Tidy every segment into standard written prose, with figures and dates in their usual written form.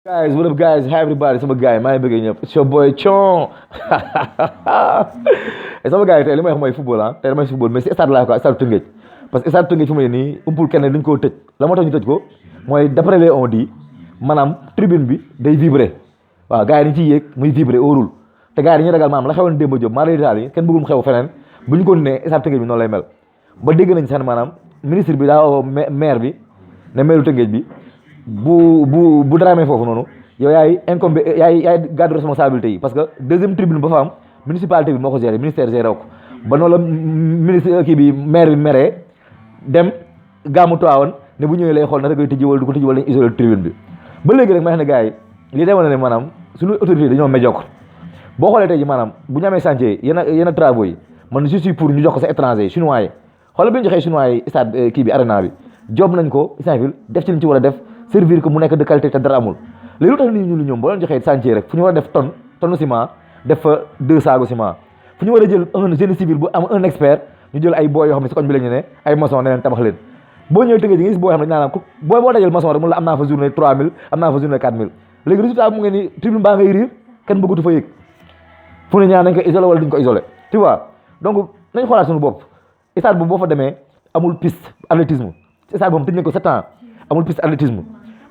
Guys, what up, guys? Hi, everybody. Sama guy, maa ngi bëgg ñëpp. It's your boy Chon. Sama gars yi tey li may wax mooy football tey damay football mais si stade laa ko stade Tëngéej parce que stade Tëngéej fu mu ne nii umpul kenn dañ koo tëj la moo tax ñu tëj ko mooy d'après les on dit maanaam tribune bi day vibrer waaw gars yi dañ ciy yéeg muy vibrer óorul te gars yi dañuy ragal maanaam la xewoon Demba Diop maa lay yi kenn bëggul mu xew feneen bu ñu ko nee stade Tëngéej bi noonu lay mel ba dégg nañ sax maanaam ministre bi daa woo maire bi ne maire Tëngéej bi bu daraamee foofu noonu yow yaay incombé yaay gàddu responsabilité yi parce que deuxième tribune ba fa am municipalité bi moo ko géré ministère géré ko ba noonu la ministre kii bi maire bi meree dem gàmmu tuwaawoon ne bu ñëwee lay xool naka koy tëjji wala du ko tëjji wala ñu isolé tribune bi ba léegi rek ma xam ne gars yi lii demoon na ne maanaam suñu autorité dañoo médiocre boo xoolee tey ji maanaam bu ñu amee chantier yenn travaux yi man je suis pour ñu jox ko sa étranger chinois yi xoolal bi ñu joxee chinois yi stade kii bi arena bi job nañ ko Saint-Ville def ci liñ ci war a def servir que mu nekk de qualité te dara amul léegi lu tax nit ñu ñoom boo leen joxee chantier rek fu ñu war a def tonne ciment def fa 2 saagu ciment fu ñu war a jël un génie civil bu am un expert ñu jël ay booy yoo xam ne si koñ bi la ñu ne ay maçon ne leen tabax leen boo ñëwee tëggee ji nga gis boo xam ne dañ naan booy boo dajal maçon rek mun la am naa fa journée 3000 am naa fa journée 4000 léegi résultat mu ngeen ni tribune baa ngay riir kenn bëggatu fa yëg fu ne ñaan nañ ko isolé wala duñ ko isolé tu vois donc nañ xoolaat suñu bopp stade bu boo fa demee amul piste athlétisme stade boobu tëj nañ ko 7 ans amul piste athlétisme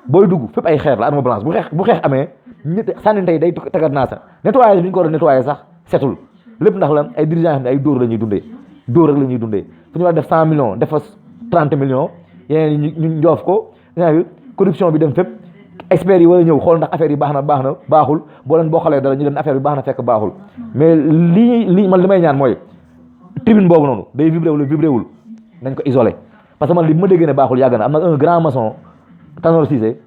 booy dugg fépp ay xeer la arme blanche bu xeex amee ñett sànni tey day tagat naa sa nettoyage bi ñu ko war a nettoyé sax setul lépp ndax la ay dirigeants xam ne ay dóor la ñuy dundee dóor rek la ñuy dundee fu ñu war a def 100 millions def fa 30 millions yeneen ñu njoof ko corruption bi dem fépp experts yi war a ñëw xool ndax affaire yi baax na baaxul boo xoolee dara ñu leen affaire bi baax na fekk baaxul mais lii man li may ñaan mooy tribune boobu noonu day vibré wala vibré wul nañ ko isolé parce que man li ma déggee ne baaxul yàgg na am na un grand maçon Tanor Cissé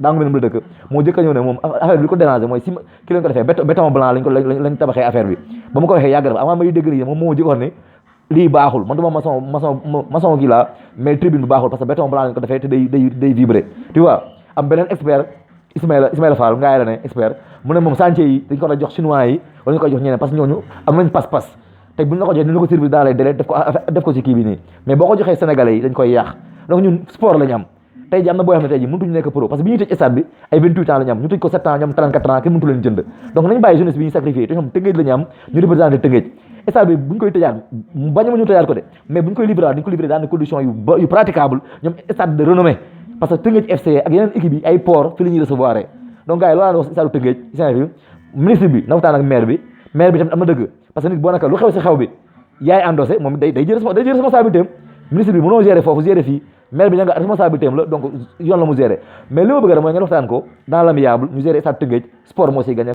daa nga benn dëkk moo jëkk a ñëw ne moom affaire bi li ko déranger mooy si ki lañ ko defee béton blanc lañ tabaxee affaire bi ba ma ko waxee yàgg na avant may dégg nii moom moo jëkk wax ne lii baaxul man duma maçon gi laa mais tribune bi baaxul parce que béton blanc lañ ko defee te day vibrer tu vois am beneen expert Ismaïla Fall ngaa la ne expert mu ne moom chantier yi dañ ko war a jox chinois yi wala ñu koy jox ñeneen parce que ñooñu am nañ pas-pas te buñ la ko joxee ni la ko servir dans les délais def ko ci kii bi nii mais boo ko joxee sénégalais yi dañ koy yàq donc ñun sport lañu am tey ji am na boo xam ne tey ji mënutuñu nekk pro parce que bi ñuy tëj stade bi ay 28 ans la ñu am ñu tëj ko 7 ans ñoom 34 ans kenn mënutu leen jënd donc nañ bàyyi jeunesse bi ñuy sacrifié te ñoom Tëngéej la ñu am ñu représenté Tëngéej stade bi bu ñu koy tëjaat bañu ma ñu tëjaat ko de mais bu ñu koy libéré dañ ko libéré dans des conditions yu praticable ñoom stade de renommée parce que Tëngéej FC ak yeneen équipe yi ay port fi la ñuy recevoir donc gars yi loolu laa wax stade Tëngéej Saint-Louis ministre bi na waxtaan ak maire bi tamit am na dëgg parce que nit boo naka lu xew si xew bi yaay endossé moom day jël responsabilité am ministre bi mënoo gérer foofu gérer fii maire bi ña nga responsabilité am la donc yoon la mu gérer mais li ma bëgg rek mooy ngeen waxtaan ko dans l'amiable ñu gérer stade Tëngéej sport moo siy gagné